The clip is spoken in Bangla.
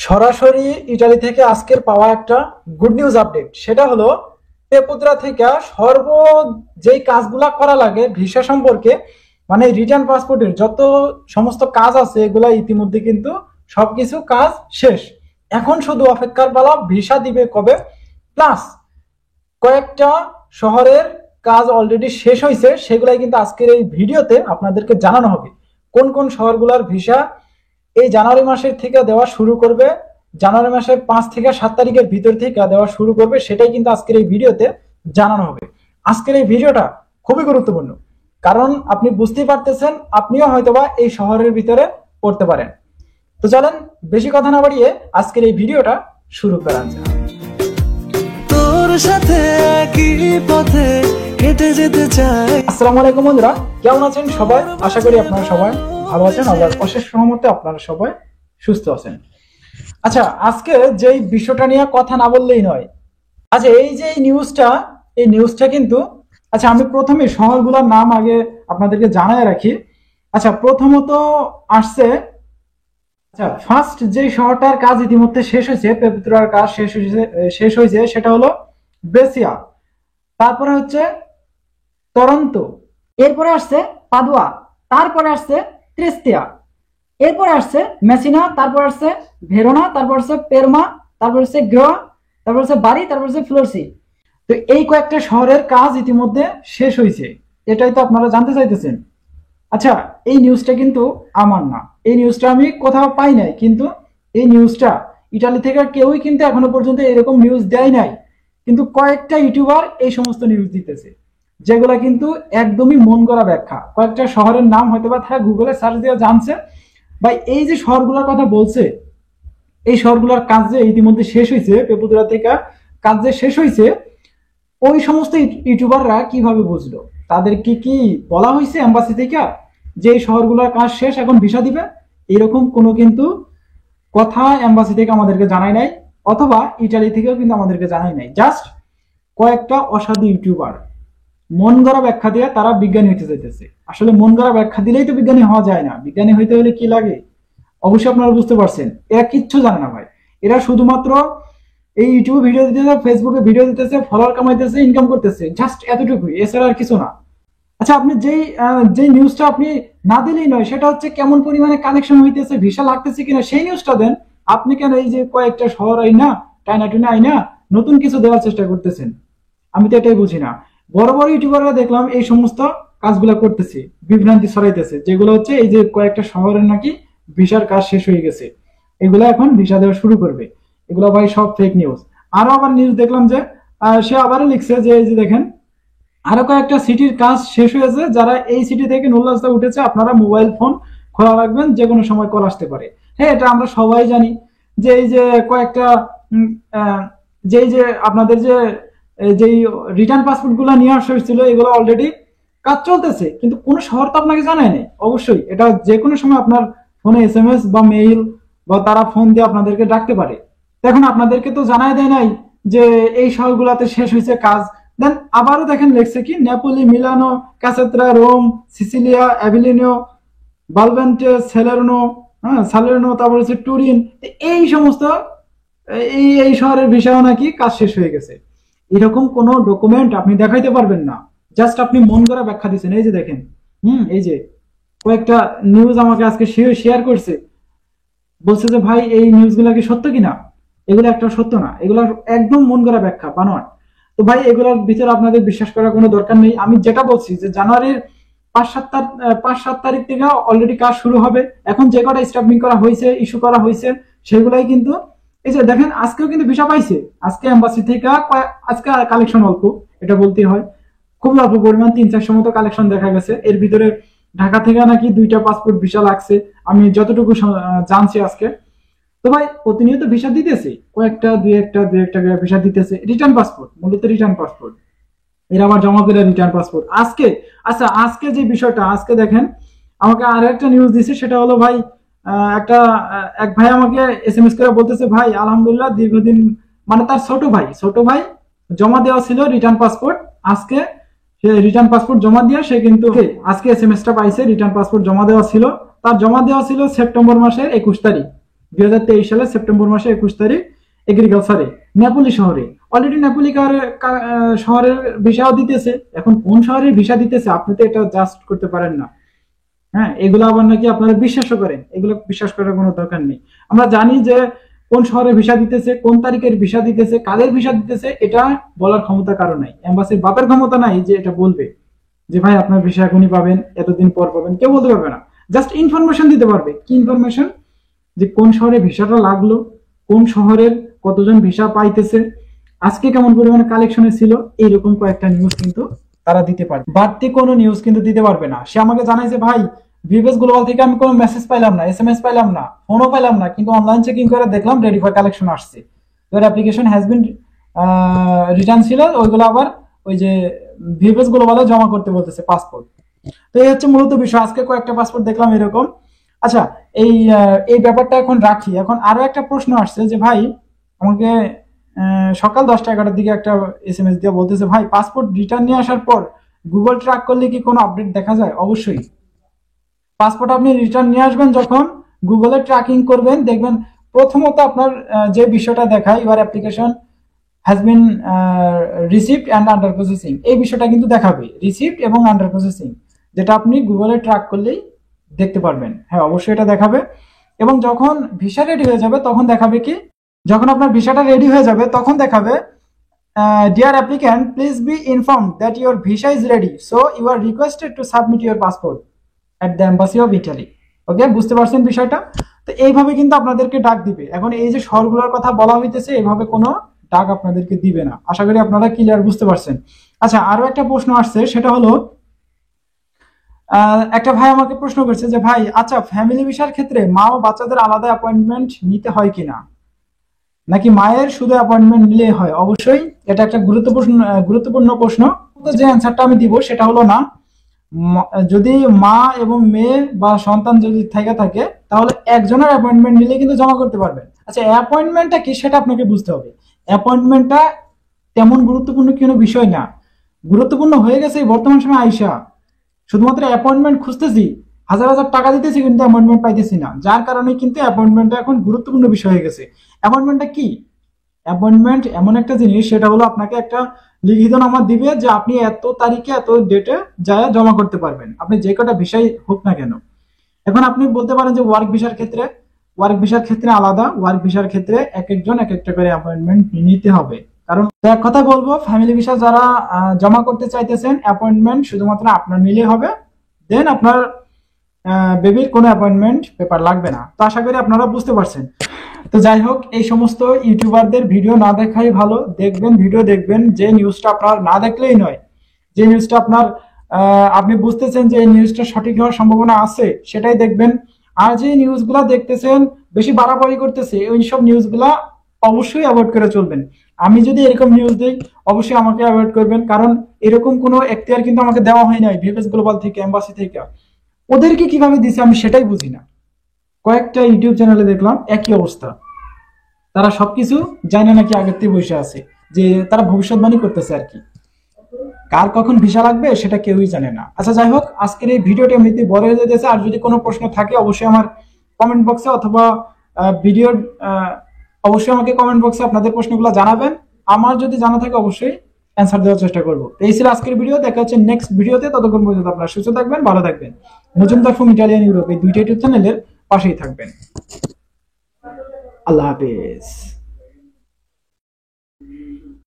সরাসরি ইতালি থেকে আজকের পাওয়া একটা গুড নিউজ আপডেট, সেটা হলো পেপুত্রা থেকে যেই কাজগুলা করা লাগে ভিসা সম্পর্কে, মানে রিটার্ন পাসপোর্টের যত সমস্ত কাজ আছে এগুলা ইতিমধ্যে কিন্তু সবকিছু কাজ শেষ। এখন শুধু অপেক্ষার পালা ভিসা দিবে কবে। প্লাস কয়েকটা শহরের কাজ অলরেডি শেষ হয়েছে, সেগুলাই কিন্তু আজকের এই ভিডিওতে আপনাদেরকে জানানো হবে। কোন কোন শহরগুলোর ভিসা এই জানুয়ারি মাসের থেকে দেওয়া শুরু করবে, জানুয়ারি মাসের 5 থেকে 7 তারিখের ভিতর থেকে দেওয়া শুরু করবে, সেটাই কিন্তু আজকের এই ভিডিওতে জানানো হবে। আজকের এই ভিডিওটা খুবই গুরুত্বপূর্ণ, কারণ আপনি বুঝতেই পারতেছেন আপনিও হয়তোবা এই শহরের ভিতরে পড়তে পারেন। তো চলেন বেশি কথা না বাড়িয়ে আজকের এই ভিডিওটা শুরু করা যাক। তোর সাথে একই পথে হেঁটে যেতে চাই। আসসালামু আলাইকুম বন্ধুরা, কেমন আছেন সবাই? আশা করি আপনারা সবাই ভালো আছেন, আল্লাহর অশেষ রহমতে আপনারা সবাই সুস্থ আছেন। আচ্ছা, আজকে যেই বিষয়টা নিয়ে কথা না বললেই নয়। আচ্ছা, এই যে এই নিউজটা কিন্তু আচ্ছা আমি প্রথমে শহরগুলোর নাম আগে আপনাদেরকে জানায় রাখি। আচ্ছা, প্রথমত আসছে, আচ্ছা ফার্স্ট যে শহরটার কাজ ইতিমধ্যে শেষ হয়েছে, পেপুত্রার কাজ শেষ হয়েছে সেটা হলো ব্রেসিয়া। তারপরে হচ্ছে টরন্টো, এরপরে আসছে পাদুয়া, তারপরে আসছে ত্রিস্তিয়া, এরপরে আসছে মেসিনা, তারপর আসছে ভেরোনা, তারপর আসছে পেরমা, তারপর আসছে গ্রোয়া, তারপর আসছে বাড়ি, তারপর আসছে ফ্লোরসি। তো এই কয়েকটা শহরের কাজ ইতিমধ্যে শেষ হয়েছে, এটাই তো আপনারা জানতে চাইতেছেন। আচ্ছা, এই নিউজটা কিন্তু আমার না, এই নিউজটা আমি কোথাও পাই নাই, কিন্তু এই নিউজটা ইটালি থেকে কেউই কিন্তু এখনো পর্যন্ত এরকম নিউজ দেয় নাই, কিন্তু কয়েকটা ইউটিউবার এই সমস্ত নিউজ দিতেছে, যেগুলা কিন্তু একদমই মন গড়া ব্যাখ্যা। কয়েকটা শহরের নাম হয়তো বা তারা গুগলে সার্চ দিয়ে জানছে, বা এই যে শহরগুলোর কথা বলছে এই শহরগুলোর কাজ যে ইতিমধ্যে শেষ হয়েছে, পেপুত্রা থেকে কাজ যে শেষ হয়েছে, ওই সমস্ত ইউটিউবাররা কিভাবে বুঝলো? তাদের কি বলা হয়েছে এম্বাসি থেকে যে এই শহরগুলোর কাজ শেষ, এখন ভিসা দিবে? এরকম কোনো কিন্তু কথা এম্বাসি থেকে আমাদেরকে জানাই নাই, অথবা ইটালি থেকেও কিন্তু আমাদেরকে জানাই নাই। জাস্ট কয়েকটা অসাধু ইউটিউবার মন গড়া ব্যাখ্যা দিয়ে তারা বিজ্ঞানী হইতে চাইতেছে। আসলে মন গড়া ব্যাখ্যা দিলেই তো বিজ্ঞানী হওয়া যায় না, বিজ্ঞানী হইতে হলে কি লাগে অবশ্যই আপনারা বুঝতে পারছেন। এরা কিচ্ছু জানে না ভাই, এরা শুধুমাত্র এই ইউটিউবে ভিডিও দিতেছে, ফেসবুকে ভিডিও দিতেছে, ফলোয়ার কামাইতেছে, ইনকাম করতেছে, জাস্ট এতটুকুই, এছাড়া আর কিছু না। আচ্ছা, আপনি যেই নিউজটা আপনি না দিলেই নয়, সেটা হচ্ছে কেমন পরিমাণে কানেকশন হইতেছে, ভিসা লাগতেছে কিনা, সেই নিউজটা দেন। আপনি কেন এই যে কয়েকটা শহর আইনা টাইনা টুনা আইনা নতুন কিছু দেওয়ার চেষ্টা করতেছেন? আমি তো এটাই বুঝি না। বড় বড় ইউটিউবাররা দেখলাম এই সমস্ত কাজগুলা করতেছে, বিভ্রান্তি ছড়াইতেছে, যেগুলো হচ্ছে এই যে কয়েকটা শহরের নাকি ভিসার কাজ শেষ হয়ে গেছে, এগুলো এখন ভিসা দেওয়া শুরু করবে। এগুলো ভাই সব ফেক নিউজ। আরো আবার নিউজ দেখলাম যে সে আবারও লিখছে যে এই যে দেখেন, আরো কয়েকটা সিটির কাজ শেষ হয়েছে, যারা এই সিটি থেকে নুল্লাস্তা উঠেছে আপনারা মোবাইল ফোন খোলা রাখবেন, যে কোনো সময় কল আসতে পারে। হ্যাঁ, এটা আমরা সবাই জানি যে এই যে কয়েকটা যে আপনাদের যে রিটার্ন পাসপোর্ট গুলো নিয়ে আসা হয়েছিল, এগুলো অলরেডি কাজ চলতেছে, কিন্তু কোনো শহর তো আপনাকে জানায় নাই। অবশ্যই এটা যে কোনো সময় আপনার ফোনে SMS বা মেইল বা তারা ফোন দিয়ে আপনাদেরকে ডাকতে পারে। এখন আপনাদেরকে তো জানায় দেয় নাই যে এই শহরগুলোতে শেষ হয়েছে কাজ। দেন আবারও দেখেন লেখছে কি নেপোলি, মিলানো, ক্যাসেত্রা, রোম, সিসিলিয়া, অ্যাভিলিনো, বালভেন্টে, সালেরনো, তারপর হচ্ছে টুরিন, এই সমস্ত এই শহরের ভিসাও নাকি কাজ শেষ হয়ে গেছে। এরকম কোন ডকুমেন্ট আপনি দেখাইতে পারবেন না, জাস্ট আপনি মন করা ব্যাখ্যা দিচ্ছেন। এই যে দেখেন, এই যে কয়েকটা নিউজ আমাকে আজকে শেয়ার করছে, বলছে যে ভাই এই নিউজগুলা কি সত্য কিনা? এগুলো একটা সত্য না, এগুলো একদম মন করা ব্যাখ্যা, বানোয়াট। তো ভাই এগুলোর ভিতরে আপনাদের বিশ্বাস করার কোনো দরকার নেই। আমি যেটা বলছি যে জানুয়ারির 5-7 তারিখ থেকে অলরেডি কাজ শুরু হবে। এখন যে কটা স্টাফিং করা হয়েছে, ইস্যু করা হয়েছে, সেগুলাই কিন্তু এই যে দেখেন আজকেও কিন্তু ভিসা পাইছে। আজকে এম্বাসি থেকে আজকে কালেকশন অল্প, এটা বলতেই হয়, খুব অল্প পরিমাণ, 3-400 মতো কালেকশন দেখা গেছে। এর ভিতরে ঢাকা থেকে নাকি 2টা পাসপোর্ট ভিসা লাগছে, আমি যতটুকু জানছি আজকে। তো ভাই প্রতিনিয়ত ভিসা দিতেছে, কয়েকটা দুই একটা ভিসা দিতেছে, রিটার্ন পাসপোর্ট, মূলত রিটার্ন পাসপোর্ট, এরা আবার জমা করে রিটার্ন পাসপোর্ট আজকে। আচ্ছা, আজকে যে বিষয়টা, আজকে দেখেন আমাকে আর একটা নিউজ দিছে, সেটা হলো ভাই এক ভাই আমাকে SMS করে বলতেছে, ভাই আলহামদুলিল্লাহ দীর্ঘদিন, মানে তার ছোট ভাই জমা দেওয়া ছিল রিটার্ন পাসপোর্ট, আজকে সে রিটার্ন পাসপোর্ট জমা দিয়ে সে কিন্তু আজকে SMS টা পাইছে। রিটার্ন পাসপোর্ট জমা দেওয়া ছিল, তার জমা দেওয়া ছিল সেপ্টেম্বর মাসের 21 তারিখ, 2023 সালের সেপ্টেম্বর মাসে 21 তারিখ এগ্রিকালচারে নেপোলি শহরে অলরেডি নেপোলি শহরের ভিসাও দিতেছে। এখন কোন শহরের ভিসা দিতেছে আপনি তো এটা জাস্ট করতে পারেন না। হ্যাঁ, এগুলো আবার নাকি আপনারা বিশ্বাসও করেন, এগুলো বিশ্বাস করার কোনো দরকার নেই। আমরা জানি যে কোন শহরে ভিসা দিতেছে, কোন তারিখের ভিসা দিতেছে, কাদের ভিসা দিতেছে, এটা বলার ক্ষমতা কারো নাই। এম্বাসির বাপের ক্ষমতা নাই যে এটা বলবে যে ভাই আপনার ভিসা এখনই পাবেন, এতদিন পর পাবেন, কেউ বলতে পারবে না। জাস্ট ইনফরমেশন দিতে পারবে। কি ইনফরমেশন? যে কোন শহরে ভিসাটা লাগলো, কোন শহরের কতজন ভিসা পাইতেছে, আজকে কেমন পরিমাণে কালেকশনে ছিল, এইরকম কয়েকটা নিউজ কিন্তু তারা দিতে পারবে। বাড়তি কোনো নিউজ কিন্তু দিতে পারবে না। সে আমাকে জানাই যে ভাই ভিভেস গ্লোবাল থেকে আমি কোনো মেসেজ পাইলাম না, SMS পাইলাম না, ফোনও পাইলাম না, কিন্তু অনলাইন চেকিং করে দেখলাম রেডি ফর কালেকশন আসছে, তোর অ্যাপ্লিকেশন হ্যাজ বিন রিটার্ন ছিল, ওইগুলো আবার ওই যে ভিভেস গ্লোবালে জমা করতে বলতেছে পাসপোর্ট। তো এই হচ্ছে মূলত বিষয়। আজকে কয়েকটা পাসপোর্ট দেখলাম এরকম। আচ্ছা, এই ব্যাপারটা এখন রাখি। এখন আরো একটা প্রশ্ন আসছে যে ভাই আমাকে সকাল 10টা-11টার দিকে একটা SMS দিয়ে বলতেছে ভাই পাসপোর্ট রিটার্ন নিয়ে আসার পর গুগল ট্র্যাক করলে কি কোনো আপডেট দেখা যায়? অবশ্যই। পাসপোর্ট আপনি রিটার্ন নিয়ে আসবেন, যখন গুগলে ট্র্যাকিং করবেন দেখবেন প্রথমত আপনার যে বিষয়টা দেখায় your application has been received and under processing, এই বিষয়টা কিন্তু দেখাবে রিসিভড এবং আন্ডার প্রসেসিং, যেটা আপনি গুগলে ট্র্যাক করলেই দেখতে পারবেন। হ্যাঁ, অবশ্যই এটা দেখাবে। এবং যখন ভিসা রেডি হয়ে যাবে তখন দেখাবে কি, যখন আপনার ভিসাটা রেডি হয়ে যাবে তখন দেখাবে dear applicant please be informed that your visa is ready, so you are requested to submit your passport at the embassy of Italy. Okay, বুঝতে পারছেন বিষয়টা? তো এইভাবে কিন্তু আপনাদেরকে ডাক দিবে। এখন এই যে শহরগুলোর কথা বলা হইতেছে, এইভাবে কোনো ডাক আপনাদেরকে দিবে না। আশা করি আপনারা ক্লিয়ার বুঝতে পারছেন। আচ্ছা, আরো একটা প্রশ্ন আসছে, সেটা হলো একটা ভাই আমাকে প্রশ্ন করছে যে ভাই আচ্ছা ফ্যামিলি ভিসার ক্ষেত্রে মা ও বাচ্চাদের আলাদা অ্যাপয়েন্টমেন্ট নিতে হয় কিনা, নাকি মায়ের শুধু অ্যাপয়েন্টমেন্ট নিলেই হয়? অবশ্যই এটা একটা গুরুত্বপূর্ণ প্রশ্ন। তো যে অ্যান্সারটা আমি দিব সেটা হলো না। যদি মা এবং মেয়ে বা সন্তান যদি থাকে তাহলে একজনের অ্যাপয়েন্টমেন্ট নিলে কিন্তু জমা করতে পারবেন। আচ্ছা, অ্যাপয়েন্টমেন্টটা কি সেটা আপনাকে বুঝতে হবে। অ্যাপয়েন্টমেন্টটা তেমন গুরুত্বপূর্ণ কোনো বিষয় না। গুরুত্বপূর্ণ হয়ে গেছে বর্তমান সময় আইসা শুধুমাত্র অ্যাপয়েন্টমেন্ট খুঁজতেছি, হাজার হাজার টাকা দিতেছি কিন্তু অ্যাপয়েন্টমেন্ট পাইতেছি না, যার কারণে কিন্তু অ্যাপয়েন্টমেন্টটা এখন গুরুত্বপূর্ণ বিষয় হয়ে গেছে। অ্যাপয়েন্টমেন্টটা কি? অ্যাপয়েন্টমেন্ট এমন একটা জিনিস, সেটা হলো আপনাকে একটা লিখিত নামা দিবে যে আপনি এত তারিখে এত ডেটে যায় জমা করতে পারবেন, আপনি যে কটা ভিসাই হোক না কেন। এখন আপনি বলতে পারেন যে ওয়ার্ক ভিসার ক্ষেত্রে আলাদা, ওয়ার্ক ভিসার ক্ষেত্রে এক একজন এক একটা করে অ্যাপয়েন্টমেন্ট নিতে হবে। কারণ এক কথা বলবো, ফ্যামিলি ভিসা যারা জমা করতে চাইতেছেন অ্যাপয়েন্টমেন্ট শুধুমাত্র আপনার নিলে হবে, দেন আপনার বেবির কোনো অ্যাপয়েন্টমেন্ট পেপার লাগবে না। তো আশা করি আপনারা বুঝতে পারছেন। তো যাই হোক, এই সমস্ত ইউটিউবারদের ভিডিও না দেখাই ভালো। ভিডিও দেখবেন, যে নিউজটা আপনার না দেখলেই নয়, যে নিউজটা আপনার আপনি বুঝতেছেন যে এই নিউজটা সঠিক হওয়ার সম্ভাবনা আছে সেটাই দেখবেন। আর যে নিউজগুলা দেখতেছেন বেশি বাড়াবাড়ি করতেছে, ওই সব নিউজগুলা অবশ্যই অ্যাভয়েড করে চলবেন। আমি যদি এরকম নিউজ দিই অবশ্যই আমাকে অ্যাভয়েড করবেন, কারণ এরকম কোনো এখতিয়ার কিন্তু আমাকে দেওয়া হয় নাই ভিভেস গ্লোবাল থেকে, এম্বাসি থেকে। ওদেরকে কিভাবে দিছে আমি সেটাই বুঝি না। কয়েকটা ইউটিউব চ্যানেলে দেখলাম একই অবস্থা, তারা সবকিছু জানে নাকি আগের থেকে বসে আছে, যে তারা ভবিষ্যৎবাণী করতেছে আর কি। কার কখন ভিসা লাগবে সেটা কেউই জানে না। আচ্ছা, যাই হোক, আজকের এই ভিডিওটি এমনিতে বড় হয়ে যেতেছে। আর যদি কোনো প্রশ্ন থাকে অবশ্যই আমার কমেন্ট বক্সে অথবা ভিডিওর অবশ্যই আমাকে কমেন্ট বক্সে আপনাদের প্রশ্নগুলো জানাবেন। আমার যদি জানা থাকে অবশ্যই অ্যান্সার দেওয়ার চেষ্টা করবো। এই ছিল আজকের ভিডিও। দেখা হচ্ছে নেক্সট ভিডিওতে। ততক্ষণ পর্যন্ত আপনারা সুস্থ থাকবেন, ভালো থাকবেন। মজুমদার ফ্রম ইটালিয়ান ইউরোপ এই দুইটা ইউটিউব চ্যানেলের পাশেই থাকবেন। আল্লাহ হাফেজ।